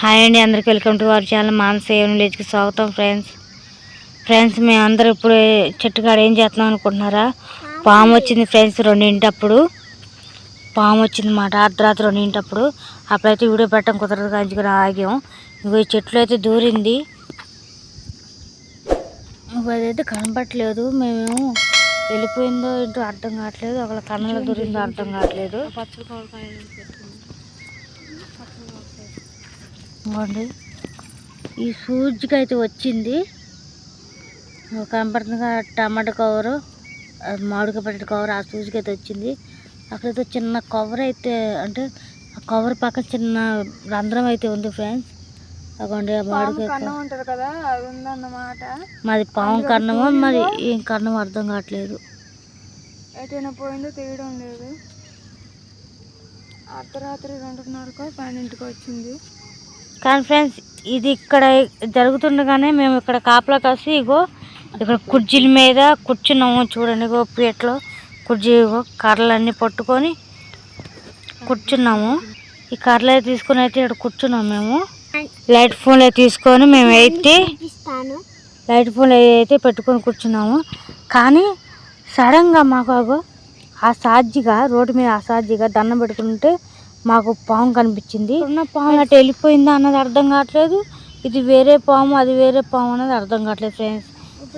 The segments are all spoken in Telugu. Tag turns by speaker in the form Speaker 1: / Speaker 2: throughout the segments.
Speaker 1: హాయ్ అండి, అందరికి వెల్కమ్ టు అవర్ ఛానల్ మానస విలేజ్కి స్వాగతం. ఫ్రెండ్స్ మేమందరూ ఇప్పుడు చెట్టు కాడ ఏం చేస్తున్నాం అనుకుంటున్నారా? పాము వచ్చింది ఫ్రెండ్స్, 2 పాము వచ్చింది మాట. అర్ధరాత్రి 2 అప్పుడైతే వీడియో పెట్టడం కుదరదు కానీ ఆగాం. ఇంకో ఈ చెట్లు అయితే దూరింది, అదైతే కనపట్లేదు. మేమేమో వెళ్ళిపోయిందో ఏంటో అర్థం కావట్లేదు, ఒకళ్ళ కన్నులో దూరిందో అర్థం కావట్లేదు. ఇవ్వండి, ఈ సూజికి అయితే వచ్చింది కనపడుతుంది. టమాటా కవరు, మామిడికాయ పట్టిన కవర్, ఆ సూజికి అయితే వచ్చింది. అక్కడైతే చిన్న కవర్ అయితే, అంటే ఆ కవర్ పక్కన చిన్న రంధ్రం అయితే ఉంది ఫ్రెండ్స్. అవ్వండి, ఆ మామిడికాయ ఉంటుంది కదా, అది ఉందన్నమాట. మాది పాము కన్నమో మరి ఏం కన్నమో అర్థం కావట్లేదు. ఎటైనా పోయిందో తెలియడం లేదు. అర్ధరాత్రి 2:30కో 12ంటికి వచ్చింది. కానీ ఫ్రెండ్స్, ఇది ఇక్కడ జరుగుతుండగానే మేము ఇక్కడ కాపలా కాసి ఇగో ఇక్కడ కుర్చీల మీద కూర్చున్నాము. చూడండి, ఇగో పీటలో కుర్చీ, ఇగో కర్రలన్నీ పట్టుకొని కూర్చున్నాము. ఈ కర్రలు అయితే తీసుకొని అయితే ఇక్కడ కూర్చున్నాము. మేము లైట్ ఫోన్లో తీసుకొని పెట్టుకొని కూర్చున్నాము. కానీ సడన్గా మాకు ఆ సాధ్యగా రోడ్డు మీద అసాధ్యగా దండం పెట్టుకుంటే మాకు పాము కనిపించింది. ఉన్న పాము అటు వెళ్ళిపోయిందా అన్నది అర్థం కావట్లేదు. ఇది వేరే పాము, అది వేరే పాము అన్నది అర్థం కావట్లేదు ఫ్రెండ్స్.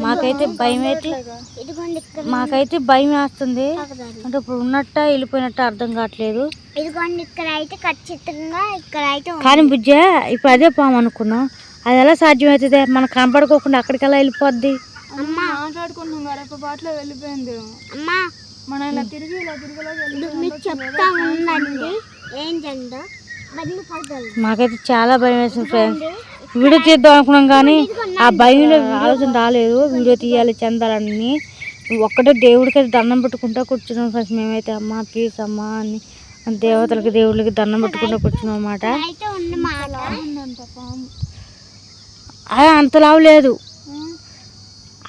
Speaker 1: మాకైతే భయం వేస్తుంది. అంటే ఇప్పుడు ఉన్నట్ట వెళ్ళిపోయినట్ట అర్థం కావట్లేదు. కానీ బుజ్జ, ఇప్పుడు అదే పాము అనుకున్నాం, అది ఎలా సాధ్యం అవుతుంది? మనకు కనపడుకోకుండా అక్కడికి ఎలా వెళ్ళిపోద్ది? మాకైతే చాలా భయం వేసింది ఫ్రెండ్స్. వీడియో తీద్దాం అనుకున్నాం కానీ ఆ భయంలో ఆలోచన రాలేదు. వీడియో తీయాలి, చెందాలని ఒక్కటే దేవుడికి అయితే దండం పెట్టుకుంటా కూర్చున్నాం ఫ్రెండ్స్. మేమైతే అమ్మ ప్లీజ్ అమ్మా అని దేవతలకి దేవుళ్ళకి దండం పెట్టుకుంటా కూర్చున్నాం అన్నమాట. అది అంత లావు లేదు,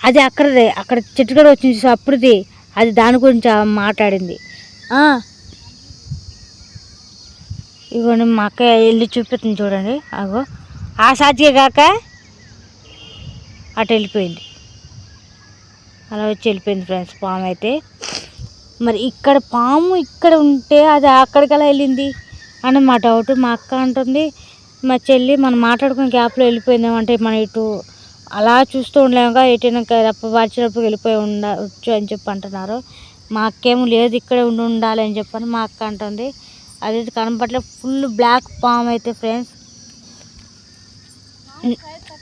Speaker 1: అది అక్కడ చెట్టు కూడా వచ్చింది అప్పుడుది. అది దాని గురించి మాట్లాడింది. ఇవ్వండి, మా అక్క వెళ్ళి చూపిస్తుంది చూడండి. అగో ఆ సాధ్యే కాక అటు వెళ్ళిపోయింది, అలా వచ్చి వెళ్ళిపోయింది ఫ్రెండ్స్ పాము అయితే. మరి ఇక్కడ పాము ఇక్కడ ఉంటే అది అక్కడికలా వెళ్ళింది అని మా డౌట్. మా అక్క అంటుంది, మా చెల్లి మనం మాట్లాడుకునే గ్యాప్లో వెళ్ళిపోయిందేమంటే మనం ఇటు అలా చూస్తూ ఉండలేముగా, ఎటైనా రెప్పబార్చినప్పుడు వెళ్ళిపోయి ఉండవచ్చు అని చెప్పి అంటున్నారు. మా అక్కేమో లేదు ఇక్కడే ఉండాలి అని చెప్పని మా అక్క అంటుంది. అది కనపట్లే, ఫుల్ బ్లాక్ పామ్ అయితే ఫ్రెండ్స్.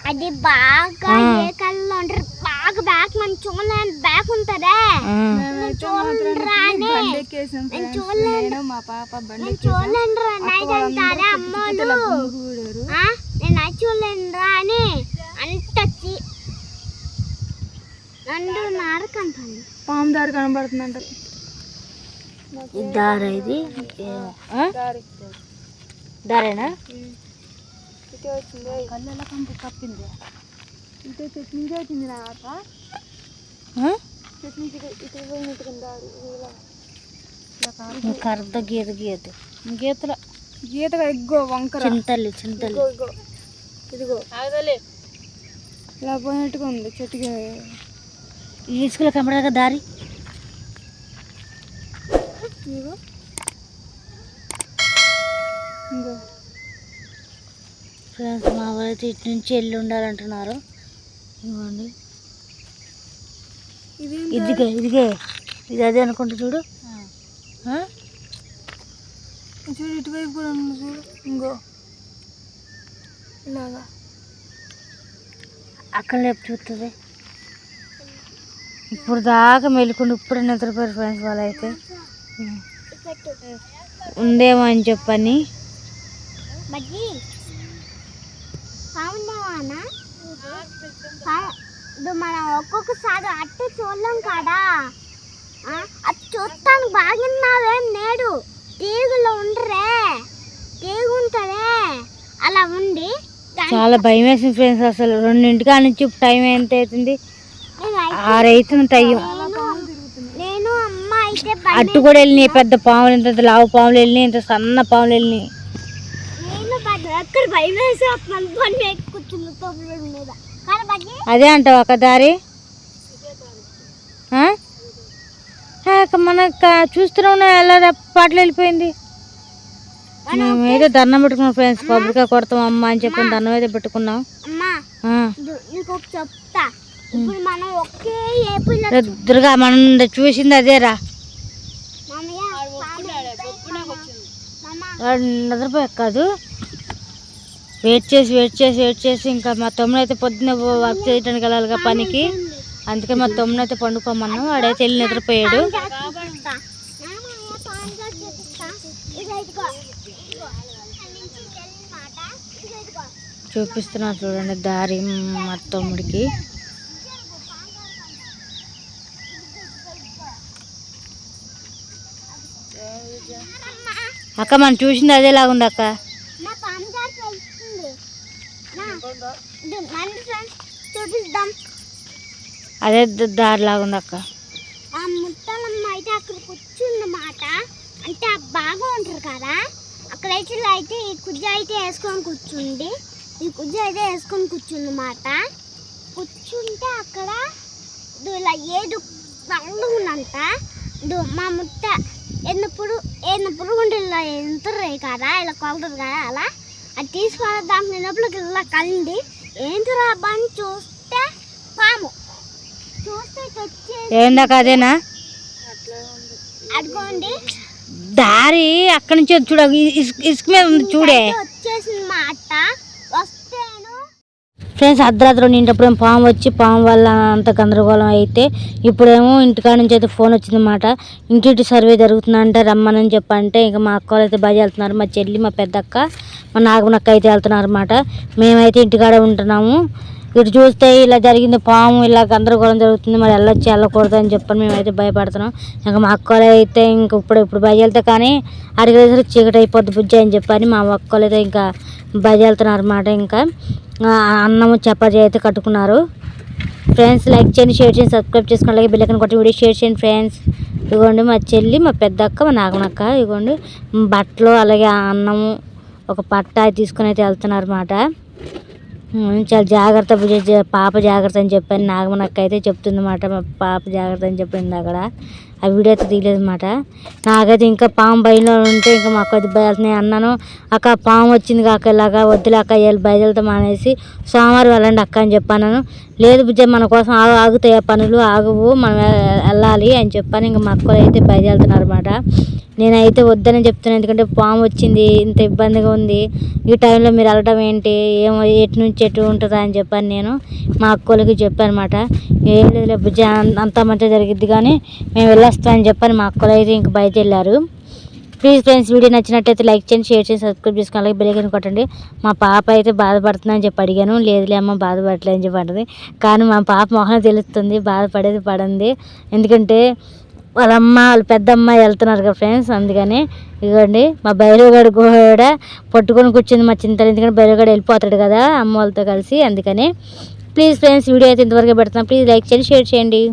Speaker 2: అది బాగా ఏ కళ్ళలో ఉంటారు, బాగా బ్యాక్ మనం చూడలేని బ్యాక్ ఉంటుందా. నేను చూడలేనురా అని అంటొచ్చి 2:30 కనపడింది.
Speaker 3: పాము దారి కనబడుతుంది అంటారు.
Speaker 1: దారా ఇది దారేనా?
Speaker 3: కళ్ళెలా కప్పింది, ఇటు చెట్టు నుంచి వచ్చింది రాక, చెట్టు నుంచి ఇటు పోయినట్టుగా దారి.
Speaker 1: కర్ద
Speaker 3: గీతగా ఎగ్గో వంకర
Speaker 1: చింతల్లి
Speaker 3: ఇదిగో ఇలా పోయినట్టుగా ఉంది చెట్టుకి.
Speaker 1: ఇసుకలో కనబడక దారి. ఫ్రెండ్స్, మా వాళ్ళైతే ఇటు నుంచి వెళ్ళి ఉండాలంటున్నారు. ఇవ్వండి, ఇదిగే ఇది అదే అనుకుంటా. చూడు
Speaker 3: ఇటువైపు కూడా ఉంది చూడు. ఇంకో ఇలాగా
Speaker 1: అక్కడ లేపు చూస్తుంది. ఇప్పుడు దాకా మెలుకుండి ఇప్పుడే నిద్రపోయారు ఫ్రెండ్స్. వాళ్ళైతే ఉందేమో అని చెప్పని
Speaker 2: మనం ఒక్కొక్కసారి అట్టు చూడలేం కాడా, అది చూస్తాను బాగున్నావేం నేడు తీగులో ఉండరే, తీగు ఉంటుందే అలా ఉండి
Speaker 1: చాలా భయం వేసింది ఫ్రెండ్స్. అసలు 2:00 నుంచి టైం ఎంత అవుతుంది? 6 అవుతుంది టైం.
Speaker 2: నేను అమ్మ అయితే
Speaker 1: అట్టు కూడా వెళ్ళినాయి, పెద్ద పాములు, ఇంత లావు పాములు వెళ్ళినాయి, ఇంత సన్న పాములు వెళ్ళినాయి.
Speaker 2: నేను అక్కడ భయం వేసి మన పని కూర్చుంది తోపుల మీద కానీ బగ్గి
Speaker 1: అదే అంటావు ఒక దారి మన చూస్తున్నాం ఎలా పాటలు వెళ్ళిపోయింది. మేమైతే దండం పెట్టుకున్నాం ఫ్రెండ్స్, కొబ్బరికాయ కొడతాం అమ్మ అని చెప్పి దండం అయితే పెట్టుకున్నాం.
Speaker 2: అమ్మా నీకు ఒక చెప్తా, ఇప్పుడు మనం ఒకే ఏపులో
Speaker 1: దుర్గా మనం చూసింది అదేరా. నిద్రపోయా కాదు, వెయిట్ చేసి ఇంకా మా తమ్ముడు అయితే పొద్దున్న వర్క్ చేయడానికి వెళ్ళాలిగా పనికి, అందుకే మా తమ్ముడు అయితే పండుకోమన్నాం. వాడైతే వెళ్ళి నిద్రపోయాడు. చూపిస్తున్నారు చూడండి దారి మా తమ్ముడికి. అక్క మనం చూసింది అదేలాగుంది అక్క. అదే దారి లాగుంది అక్క.
Speaker 2: ఆ ముత్తలమ్మ అయితే అక్కడ కూర్చుందన్నమాట. అంటే బాగా ఉంటారు కదా, అక్కడైతే అయితే ఈ కుజ్జ అయితే వేసుకొని కూర్చుంది. ఈ కుజ్జ అయితే వేసుకొని కూర్చుందన్నమాట. కూర్చుంటే అక్కడ ఇలా ఏడు పళ్ళు ఉన్నంత మా ముత్త ఎన్నప్పుడు ఉంటే ఇలా ఎంతుర్రే కదా, ఇలా కొలతారు కదా, అలా అది తీసుకోవాలి. దాంట్లో ఎన్నప్పుడు ఇలా కలింది ఏంటిరా అని చూస్తే పాము.
Speaker 1: ఏందాక అదేనా
Speaker 2: అదిగోండి
Speaker 1: దారి అక్కడి నుంచి చూడ ఇసుక మీద ఉంది చూడే
Speaker 2: వచ్చేసింది మాట. వస్తేను
Speaker 1: ఫ్రెండ్స్ అర్ధరాత్రి నింటప్పుడు పాము వచ్చి పాము వల్ల అంత గందరగోళం అయితే, ఇప్పుడేమో ఇంటికాడ నుంచి అయితే ఫోన్ వచ్చిందన్నమాట. ఇంటింటి సర్వే జరుగుతుందంటే రమ్మని చెప్పంటే ఇంకా మా అక్క వాళ్ళు అయితే బాగా వెళ్తున్నారు. మా చెల్లి, మా పెద్దక్క, మా నాగమనక్క అయితే వెళ్తున్నారు అన్నమాట. మేమైతే ఇంటికాడ ఉంటున్నాము. ఇటు చూస్తే ఇలా జరిగింది, పాము ఇలా గందరగోళం జరుగుతుంది, మరి వెళ్ళకూడదు అని చెప్పని మేమైతే భయపడుతున్నాం. ఇంకా మా అక్కలు అయితే ఇంక ఇప్పుడు బయలుతే కానీ అడిగేసరికి చీకటి అయిపోద్ది బుజ్జి అని చెప్పని మా అక్కలు అయితే ఇంకా బయలుతున్నారు అన్నమాట. ఇంకా అన్నము చపాతీ అయితే కట్టుకున్నారు. ఫ్రెండ్స్ లైక్ చేయండి, షేర్ చేయండి, సబ్స్క్రైబ్ చేసుకోండి, అలాగే బెల్ ఐకాన్ కొట్టి వీడియో షేర్ చేయండి ఫ్రెండ్స్. ఇదిగోండి మా చెల్లి, మా పెద్దక్క, మా నాగమనక్క, ఇదిగోండి బట్టలు అలాగే అన్నము ఒక పట్ట తీసుకుని అయితే వెళ్తున్నారు అన్నమాట. చాలా జాగ్రత్త పాప జాగ్రత్త అని చెప్పని నాగమనక్క అయితే చెప్తుంది అన్నమాట. మా పాప జాగ్రత్త అని చెప్పింది అక్కడ. ఆ వీడియో అయితే తీయలేదు అన్నమాట. నాకైతే ఇంకా పాము భయంలో ఉంటే ఇంకా మాకు అయితే భయాలుతున్నాయి. అన్నాను అక్క పాము వచ్చింది కాక ఇలాగా వద్దులే అక్క వెళ్ళి బయలుతాం అనేసి, సోమవారం వెళ్ళండి అక్క అని చెప్పాను. లేదు బుజ్జ మన కోసం ఆగుతాయి ఆ పనులు, ఆగవు మనం వెళ్ళాలి అని చెప్పాను. ఇంకా మా అక్కలు అయితే బయలుదేరుతున్నారు అన్నమాట. నేనైతే వద్దని చెప్తున్నాను, ఎందుకంటే పాము వచ్చింది, ఇంత ఇబ్బందిగా ఉంది, ఈ టైంలో మీరు వెళ్ళడం ఏంటి, ఏమో ఎటు నుంచి ఎటు ఉంటుందా అని చెప్పాను. నేను మా అక్కలకి చెప్పాను అనమాట. ఏం లేదు బుజ్జ అంతా మంచిగా జరిగిద్ది కానీ మేము వెళ్ళొస్తామని చెప్పని మా అక్కలు అయితే ఇంక బయట వెళ్ళారు. ప్లీజ్ ఫ్రెండ్స్ వీడియో నచ్చినట్టయితే లైక్ చేయండి, షేర్ చేయండి, సబ్స్క్రైబ్ చేసుకోండి, అలాగే బెల్ ఐకాన్ కొట్టండి. మా పాప అయితే బాధపడుతుందని చెప్పి అడిగాను. లేదులే అమ్మ బాధపడలేదు అని చెప్పి అంటుంది. కానీ మా పాప మొహం తెలుస్తుంది బాధపడేది పడింది, ఎందుకంటే వాళ్ళ అమ్మ వాళ్ళ పెద్దమ్మ వెళ్తున్నారు కదా ఫ్రెండ్స్. అందుకని ఇదిగోండి మా భైరవగాడు కూడా పట్టుకొని కూర్చుంది మా చింతలు, ఎందుకంటే భైరవగాడు వెళ్ళిపోతాడు కదా అమ్మ వాళ్ళతో కలిసి. అందుకని ప్లీజ్ ఫ్రెండ్స్ వీడియో అయితే ఇంతవరకు పెడుతున్నాం. ప్లీజ్ లైక్ చేయండి, షేర్ చేయండి.